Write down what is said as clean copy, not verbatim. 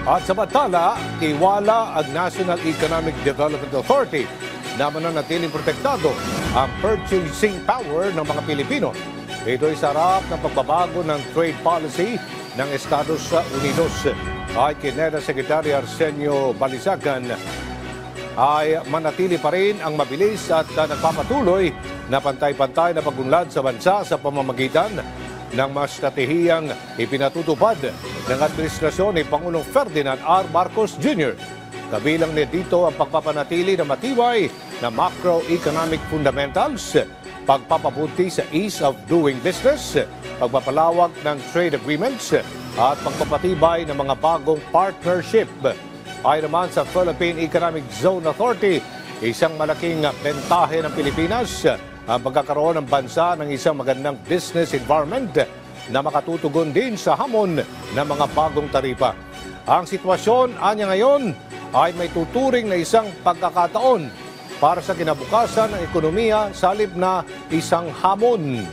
At samantala, tiwala ang National Economic Development Authority na mananatiling protektado ang purchasing power ng mga Pilipino. Ito ay sarap ng pagbabago ng trade policy ng Estados Unidos. Ay kinena Secretary Arsenio Balisacan ay manatili pa rin ang mabilis at nagpapatuloy na pantay-pantay na pagunlad sa bansa sa pamamagitan ng mga estratehiyang ipinatutupad ng administrasyon ni Pangulong Ferdinand R. Marcos Jr. Kabilang nito ang pagpapanatili ng matibay na macroeconomic fundamentals, pagpapabuti sa ease of doing business, pagpapalawak ng trade agreements, at pagpapatibay ng mga bagong partnership. Ayon naman sa Philippine Economic Zone Authority, isang malaking bentahe ng Pilipinas ang pagkakaroon ng bansa ng isang magandang business environment na makatutugon din sa hamon ng mga bagong taripa. Ang sitwasyon anya ngayon ay may tuturing na isang pagkakataon para sa kinabukasan ng ekonomiya sa halip na isang hamon.